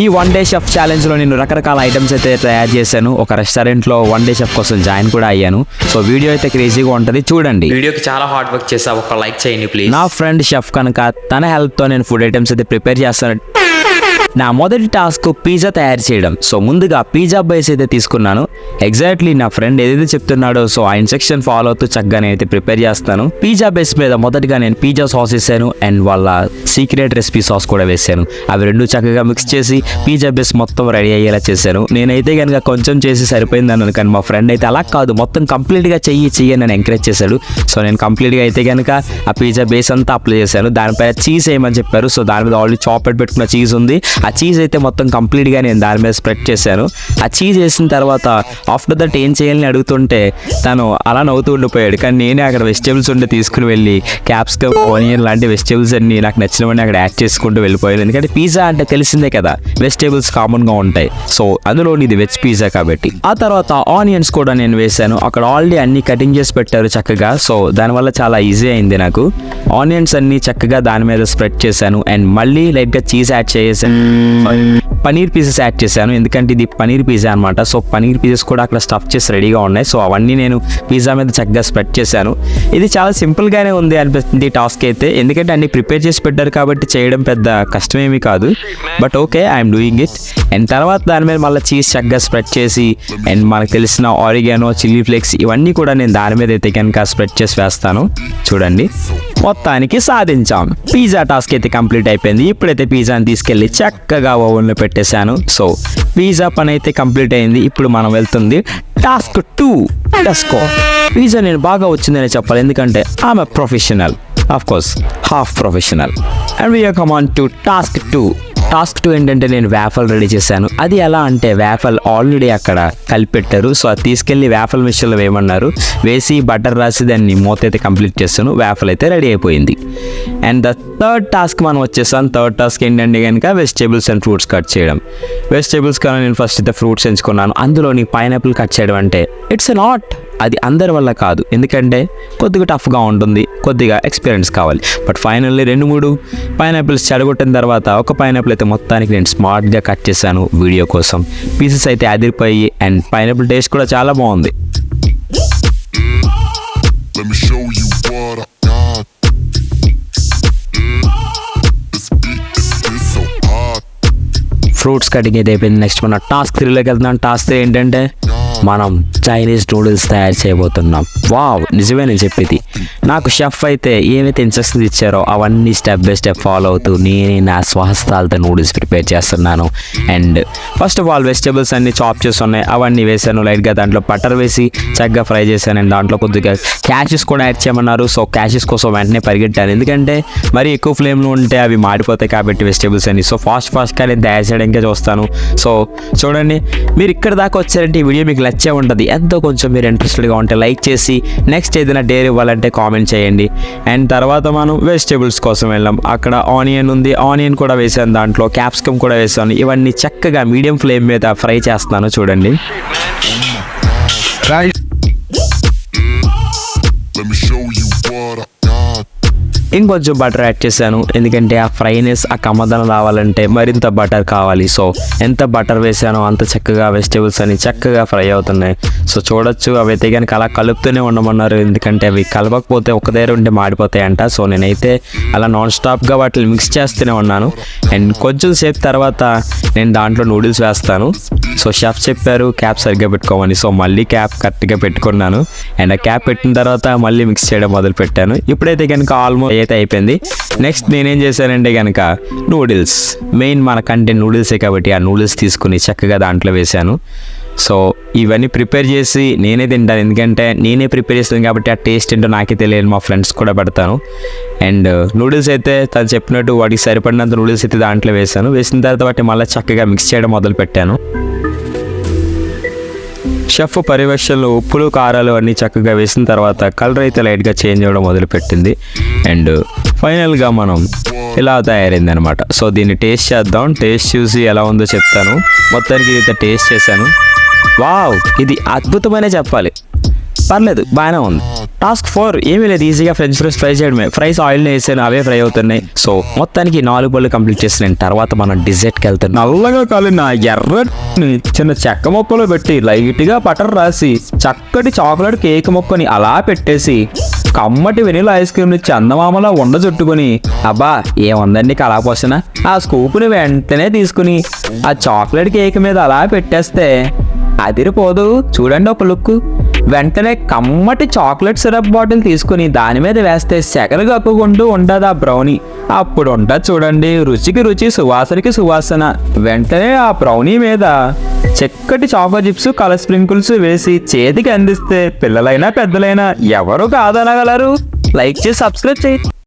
ఈ one day chef ఛాలెంజ్లో నేను రకరకాల ఐటమ్స్ అయితే తయారు చేశాను. ఒక రెస్టారెంట్లో వన్ డే షెఫ్ కోసం జాయిన్ కూడా అయ్యాను. సో వీడియో అయితే క్రేజీగా ఉంటుంది, చూడండి. వీడియోకి చాలా హార్డ్ వర్క్ చేసా, ఒక లైక్ చేయండి ప్లీజ్. నా ఫ్రెండ్ షెఫ్ కనుక తన హెల్ప్తో నేను ఫుడ్ ఐటమ్స్ అయితే ప్రిపేర్ చేస్తాను. నా మొదటి టాస్క్ పిజ్జా తయారు చేయడం. సో ముందుగా పిజ్జా బేస్ అయితే తీసుకున్నాను. ఎగ్జాక్ట్లీ నా ఫ్రెండ్ ఏదైతే చెప్తున్నాడో సో ఆ ఇన్స్ట్రక్షన్ ఫాలో అవుతూ చక్కగా అయితే ప్రిపేర్ చేస్తాను. పిజ్జా బేస్ మీద మొదటిగా నేను పిజ్జా సాస్ వేసాను అండ్ వాళ్ళ సీక్రెట్ రెసిపీ సాస్ కూడా వేసాను. అవి రెండు చక్కగా మిక్స్ చేసి పిజ్జా బేస్ మొత్తం రెడీ అయ్యేలా చేశాను. నేనైతే కనుక కొంచెం చేసి సరిపోయింది అన్నాను, కానీ మా ఫ్రెండ్ అయితే అలా కాదు, మొత్తం కంప్లీట్గా చెయ్యి నన్ను ఎంకరేజ్ చేశాడు. సో నేను కంప్లీట్గా అయితే కనుక ఆ పిజ్జా బేస్ అంతా అప్లై చేశాను. దానిపైన చీజ్ వేయమని చెప్పారు. సో దాని మీద ఆల్రెడీ చాపెట్ పెట్టుకున్న చీజ్ ఉంది. ఆ చీజ్ అయితే మొత్తం కంప్లీట్గా నేను దాని మీద స్ప్రెడ్ చేశాను. ఆ చీజ్ వేసిన తర్వాత ఆఫ్టర్ దట్ ఏం చేయాలని అడుగుతుంటే తను అలా నవ్వుతూ ఉండిపోయాడు. కానీ నేనే అక్కడ వెజిటేబుల్స్ ఉంటే తీసుకుని వెళ్ళి క్యాప్సికమ్, ఆనియన్ లాంటి వెజిటేబుల్స్ అన్ని నాకు నచ్చినవన్నీ అక్కడ యాడ్ చేసుకుంటూ వెళ్ళిపోయాను. ఎందుకంటే పిజ్జా అంటే తెలిసిందే కదా, వెజిటేబుల్స్ కామన్గా ఉంటాయి. సో అందులో ఇది వెజ్ పిజ్జా కాబట్టి. ఆ తర్వాత ఆనియన్స్ కూడా నేను వేసాను. అక్కడ ఆల్రెడీ అన్ని కటింగ్ చేసి పెట్టారు చక్కగా. సో దానివల్ల చాలా ఈజీ అయింది నాకు. ఆనియన్స్ అన్ని చక్కగా దాని మీద స్ప్రెడ్ చేశాను అండ్ మళ్ళీ లైట్గా చీజ్ యాడ్ చేసాను. పనీర్ పీసెస్ యాడ్ చేశాను, ఎందుకంటే ఇది పనీర్ పిజ్జా అనమాట. సో పనీర్ పీసెస్ కూడా అక్కడ స్టఫ్ చేసి రెడీగా ఉన్నాయి. సో అవన్నీ నేను పిజ్జా మీద చక్కగా స్ప్రెడ్ చేశాను. ఇది చాలా సింపుల్గానే ఉంది అనిపిస్తుంది టాస్క్ అయితే, ఎందుకంటే అన్ని ప్రిపేర్ చేసి పెట్టారు కాబట్టి చేయడం పెద్ద కష్టమేమీ కాదు. But okay, I'm doing it. And తర్వాత దాని మీద మళ్ళీ చీజ్ చక్కగా స్ప్రెడ్ చేసి అండ్ మనకు తెలిసిన ఆరిగానో, చిల్లీ ఫ్లేక్స్ ఇవన్నీ కూడా నేను దాని మీద అయితే కనుక స్ప్రెడ్ చేసి వేస్తాను. చూడండి, మొత్తానికి సాధించాం. పిజ్జా టాస్క్ అయితే కంప్లీట్ అయిపోయింది. ఇప్పుడైతే పిజ్జాని తీసుకెళ్ళి చక్కగా ఓవెన్లో పెట్టేశాను. సో పిజ్జా పని అయితే కంప్లీట్ అయింది. ఇప్పుడు మనం వెళ్తుంది టాస్క్ 2. పిజ్జా నేను బాగా వచ్చిందని చెప్పాలి, ఎందుకంటే I'm a professional, of course half professional. And we are come on to task 2. Task 2 ఏంటంటే నేను వేఫల్ రెడీ చేశాను. అది ఎలా అంటే వేఫల్ ఆల్రెడీ అక్కడ కలిపెట్టారు. సో అది తీసుకెళ్ళి వేఫల్ మిషన్లో వేయమన్నారు. వేసి బటర్ రాసి దాన్ని మూత అయితే కంప్లీట్ చేస్తాను. వేఫల్ అయితే రెడీ అయిపోయింది. అండ్ ద థర్డ్ టాస్క్ మనం వచ్చేసాం. థర్డ్ టాస్క్ ఏంటంటే కనుక వెజిటేబుల్స్ అండ్ ఫ్రూట్స్ కట్ చేయడం. వెజిటేబుల్స్ కన్నా నేను ఫస్ట్ అయితే ఫ్రూట్స్ ఎంచుకున్నాను. అందులోని పైనాపిల్ కట్ చేయడం అంటే ఇట్స్ ఎ నాట్, అది అందరి వల్ల కాదు, ఎందుకంటే కొద్దిగా టఫ్గా ఉంటుంది, కొద్దిగా ఎక్స్పీరియన్స్ కావాలి. బట్ ఫైనల్లీ 2-3 పైనాపిల్స్ చెడగొట్టిన తర్వాత ఒక పైనాపిల్ అయితే మొత్తానికి నేను స్మార్ట్గా కట్ చేశాను వీడియో కోసం. పీసెస్ అయితే అదిరిపోయి అండ్ పైనాపిల్ టేస్ట్ కూడా చాలా బాగుంది. Let me show you what I got. This beat is so hot. Fruits cutting అయితే అయిపోయింది. నెక్స్ట్ మన టాస్క్ 3లోకి వెళ్తున్నాం. టాస్క్ 3 ఏంటంటే మనం చైనీస్ నూడిల్స్ తయారు చేయబోతున్నాం. వావ్, నిజమే నేను చెప్పేది. నాకు షెఫ్ అయితే ఏవైతే ఇన్స్ట్రక్షన్స్ ఇచ్చారో అవన్నీ స్టెప్ బై స్టెప్ ఫాలో అవుతూ నేనే నా స్వహస్తాలతో నూడిల్స్ ప్రిపేర్ చేస్తున్నాను. And first of all vegetables అన్ని చాప్ చేస్తున్నాయి, అవన్నీ వేసాను. లైట్గా దాంట్లో బటర్ వేసి చక్కగా ఫ్రై చేశాను. అండ్ దాంట్లో కొద్దిగా క్యాషెస్ కూడా యాడ్ చేయమన్నారు. సో క్యాషెస్ కోసం వెంటనే పరిగెట్టాను, ఎందుకంటే మరి ఎక్కువ ఫ్లేమ్లో ఉంటే అవి మాడిపోతాయి కాబట్టి వెజిటేబుల్స్ అన్ని. సో ఫాస్ట్గా నేను తయారు చేయడానికే చూస్తాను. సో చూడండి, మీరు ఇక్కడ దాకా వచ్చారంటే ఈ వీడియో మీకు నచ్చే ఉంటుంది. ఎంతో కొంచెం మీరు ఇంట్రెస్టెడ్గా ఉంటే లైక్ చేసి నెక్స్ట్ ఏదైనా డేర్ ఇవ్వాలంటే కామెంట్ చేయండి. అండ్ తర్వాత మనం వెజిటేబుల్స్ కోసం వెళ్ళాం. అక్కడ ఆనియన్ ఉంది, ఆనియన్ కూడా వేసాను, దాంట్లో క్యాప్సికమ్ కూడా వేసాను. ఇవన్నీ చక్కగా మీడియం ఫ్లేమ్ మీద ఫ్రై చేస్తున్నాను. చూడండి, Let me show you what I got. ఇంకొంచెం బటర్ యాడ్ చేశాను, ఎందుకంటే ఆ ఫ్రైనెస్, ఆ కమ్మదనం రావాలంటే మరింత బటర్ కావాలి. సో ఎంత బటర్ వేసానో అంత చక్కగా వెజిటేబుల్స్ అని చక్కగా ఫ్రై అవుతున్నాయి. సో చూడొచ్చు, అవి అయితే కనుక అలా కలుపుతూనే ఉండమన్నారు, ఎందుకంటే అవి కలపకపోతే ఒక దగ్గర ఉంటే మాడిపోతాయంట. సో నేనైతే అలా నాన్ స్టాప్గా వాటిని మిక్స్ చేస్తూనే ఉన్నాను. అండ్ కొంచెం సేపు తర్వాత నేను దాంట్లో నూడిల్స్ వేస్తాను. సో షెఫ్ చెప్పారు క్యాప్ సరిగ్గా పెట్టుకోమని. సో మళ్ళీ క్యాప్ కరెక్ట్గా పెట్టుకున్నాను. అండ్ ఆ క్యాప్ పెట్టిన తర్వాత మళ్ళీ మిక్స్ చేయడం మొదలు పెట్టాను. ఇప్పుడైతే కనుక ఆల్మోస్ట్ అయితే అయిపోయింది. నెక్స్ట్ నేనేం చేశానంటే కనుక నూడిల్స్, మెయిన్ మన కంటెంట్ నూడిల్సే కాబట్టి ఆ నూడిల్స్ తీసుకుని చక్కగా దాంట్లో వేశాను. సో ఇవన్నీ ప్రిపేర్ చేసి నేనే తింటాను, ఎందుకంటే నేనే ప్రిపేర్ చేస్తాను కాబట్టి ఆ టేస్ట్ ఏంటో నాకే తెలియదు, మా ఫ్రెండ్స్ కూడా పెడతాను. అండ్ నూడిల్స్ అయితే తను చెప్పినట్టు వాటికి సరిపడినంత నూడిల్స్ అయితే దాంట్లో వేసాను. వేసిన తర్వాత వాటిని మళ్ళీ చక్కగా మిక్స్ చేయడం మొదలు పెట్టాను. షెఫ్ పర్యవేక్షణలో ఉప్పులు, కారాలు అన్నీ చక్కగా వేసిన తర్వాత కలర్ అయితే లైట్గా చేంజ్ అవ్వడం మొదలుపెట్టింది. అండ్ ఫైనల్గా మనం ఇలా తయారైంది అనమాట. సో దీన్ని టేస్ట్ చేద్దాం. టేస్ట్ చూసి ఎలా ఉందో చెప్తాను. మొత్తానికి ఇది టేస్ట్ చేశాను. వావ్, ఇది అద్భుతమనే చెప్పాలి. పర్లేదు బాగానే ఉంది. టాస్క్ 4 ఏమీ లేదు, ఈజీగా ఫ్రెంచ్ ఫ్రైస్ ఫ్రై చేయడమే. ఫ్రైస్ ఆయిల్ వేసాను, అవే ఫ్రై అవుతున్నాయి. సో మొత్తానికి 4 బళ్ళు కంప్లీట్ చేసిన తర్వాత మనం డిజర్ట్కి వెళ్తాం. నల్లగా కాలిన ఎర్రని చిన్న చెక్క మొక్కలో పెట్టి లైట్గా బటర్ రాసి చక్కటి చాక్లెట్ కేక్ మొక్కని అలా పెట్టేసి కమ్మటి వెనిలా ఐస్ క్రీమ్ చందమామలా ఉండ చుట్టుకుని అబ్బా ఏముందండి కళాపోసన ఆ స్కూప్ని వెంటనే తీసుకుని ఆ చాక్లెట్ కేక్ మీద అలా పెట్టేస్తే అదిరిపోదు. చూడండి ఒక లుక్. వెంటనే కమ్మటి చాక్లెట్ సిరప్ బాటిల్ తీసుకుని దాని మీద వేస్తే సెగలు కప్పుకుంటూ ఉండదు ఆ బ్రౌనీ. అప్పుడు ఉంటుంది చూడండి రుచికి రుచి, సువాసనకి సువాసన. వెంటనే ఆ బ్రౌనీ మీద చక్కటి చాకో చిప్స్, కలర్ స్ప్రింకిల్స్ వేసి చేతికి అందిస్తే పిల్లలైనా పెద్దలైనా ఎవరు కాదనగలరు. లైక్ చేసి సబ్స్క్రైబ్ చేయి.